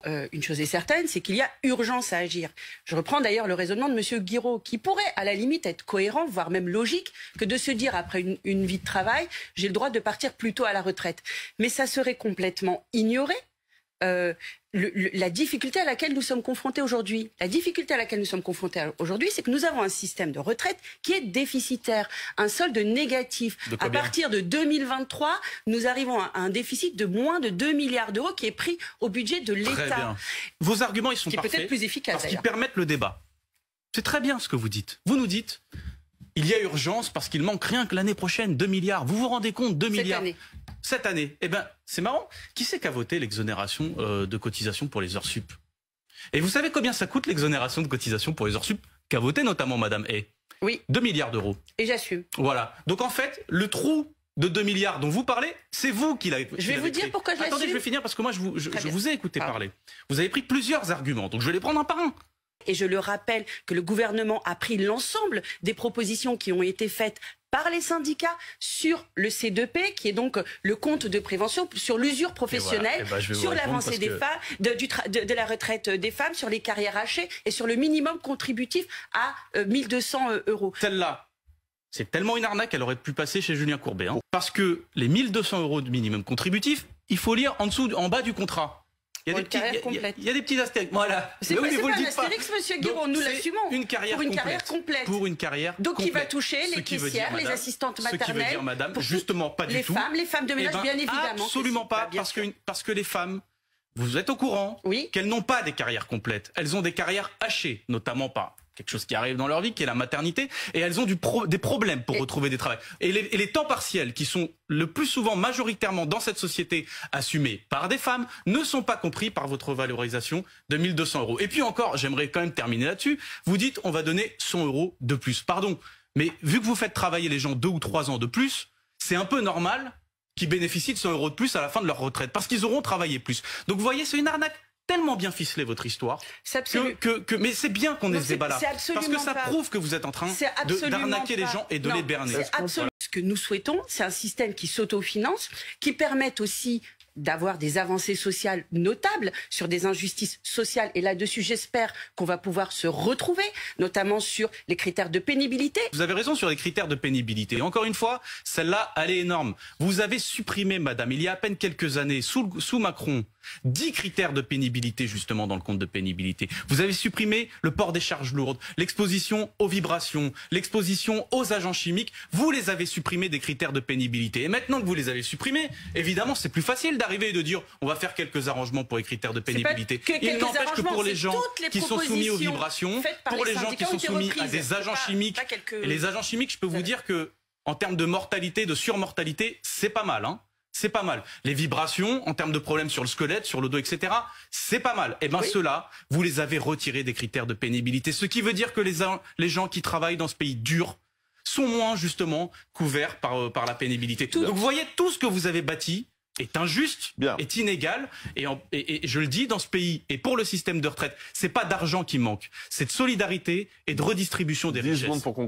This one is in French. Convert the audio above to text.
une chose est certaine, c'est qu'il y a urgence à agir. Je reprends d'ailleurs le raisonnement de M. Guiraud, qui pourrait à la limite être cohérent, voire même logique, que de se dire après une vie de travail, j'ai le droit de partir plus tôt à la retraite. Mais ça serait complètement ignoré. La difficulté à laquelle nous sommes confrontés aujourd'hui. La difficulté à laquelle nous sommes confrontés aujourd'hui, c'est que nous avons un système de retraite qui est déficitaire, un solde négatif. À partir de 2023, nous arrivons à un déficit de moins de 2 milliards d'euros qui est pris au budget de l'État. Vos arguments, ils sont parfaits, peut-être plus efficace, parce qu'ils permettent le débat. C'est très bien ce que vous dites. Vous nous dites, il y a urgence parce qu'il manque rien que l'année prochaine, 2 milliards. Vous vous rendez compte, 2 milliards cette année. Eh bien, c'est marrant. Qui c'est qui a voté l'exonération de cotisation pour les heures sup? Et vous savez combien ça coûte l'exonération de cotisation pour les heures sup qu'a voté notamment Madame Hay? Oui. 2 milliards d'euros. Et j'assume. Voilà. Donc en fait, le trou de 2 milliards dont vous parlez, c'est vous qui l'avez créé. Je vais vous dire pourquoi je l'assume. Attendez, je vais finir parce que moi je vous ai écouté parler. Vous avez pris plusieurs arguments, donc je vais les prendre un par un. Et je le rappelle que le gouvernement a pris l'ensemble des propositions qui ont été faites par les syndicats sur le C2P, qui est donc le compte de prévention, sur l'usure professionnelle, sur l'avancée des femmes, de la retraite des femmes, sur les carrières hachées et sur le minimum contributif à 1 200 euros. Celle-là, c'est tellement une arnaque qu'elle aurait pu passer chez Julien Courbet. Hein. Parce que les 1 200 euros de minimum contributif, il faut lire en bas du contrat. Il y a des petits astérix. Voilà. C'est pas un astérix, monsieur Guiraud, nous l'assumons. Une carrière complète. Pour une carrière donc complète. Qui va toucher les caissières, les assistantes maternelles. Ce qui veut dire, madame, justement pas du tout. Les femmes de ménage, bien évidemment. Absolument pas, parce que les femmes, vous êtes au courant qu'elles n'ont pas des carrières complètes. Elles ont des carrières hachées, notamment pas quelque chose qui arrive dans leur vie, qui est la maternité, et elles ont des problèmes pour retrouver des travails. Et les temps partiels, qui sont le plus souvent majoritairement dans cette société assumés par des femmes, ne sont pas compris par votre valorisation de 1 200 euros. Et puis encore, j'aimerais quand même terminer là-dessus, vous dites on va donner 100 euros de plus. Pardon, mais vu que vous faites travailler les gens 2 ou 3 ans de plus, c'est un peu normal qu'ils bénéficient de 100 euros de plus à la fin de leur retraite, parce qu'ils auront travaillé plus. Donc vous voyez, c'est une arnaque. Tellement bien ficelé votre histoire, mais c'est bien qu'on ait ce débat-là, parce que ça prouve que vous êtes en train d'arnaquer les gens et de les berner. Ce que nous souhaitons, c'est un système qui s'autofinance, qui permette aussi d'avoir des avancées sociales notables sur des injustices sociales. Et là-dessus, j'espère qu'on va pouvoir se retrouver, notamment sur les critères de pénibilité. Vous avez raison sur les critères de pénibilité. Et encore une fois, celle-là, elle est énorme. Vous avez supprimé, madame, il y a à peine quelques années, sous Macron, 10 critères de pénibilité, justement, dans le compte de pénibilité. Vous avez supprimé le port des charges lourdes, l'exposition aux vibrations, l'exposition aux agents chimiques. Vous les avez supprimés des critères de pénibilité. Et maintenant que vous les avez supprimés, évidemment, c'est plus facile d'arriver et de dire on va faire quelques arrangements pour les critères de pénibilité. Il n'empêche que pour les gens qui sont soumis aux vibrations, pour les gens qui sont soumis à des agents chimiques, et les agents chimiques, je peux vous dire que en termes de mortalité, de surmortalité, c'est pas mal, hein. C'est pas mal. Les vibrations, en termes de problèmes sur le squelette, sur le dos, etc., c'est pas mal. Eh bien, ceux-là, vous les avez retirés des critères de pénibilité. Ce qui veut dire que les gens qui travaillent dans ce pays dur sont moins, justement, couverts par la pénibilité. Donc, vous voyez, tout ce que vous avez bâti est injuste, est inégal, et je le dis, dans ce pays, et pour le système de retraite, c'est pas d'argent qui manque, c'est de solidarité et de redistribution des richesses.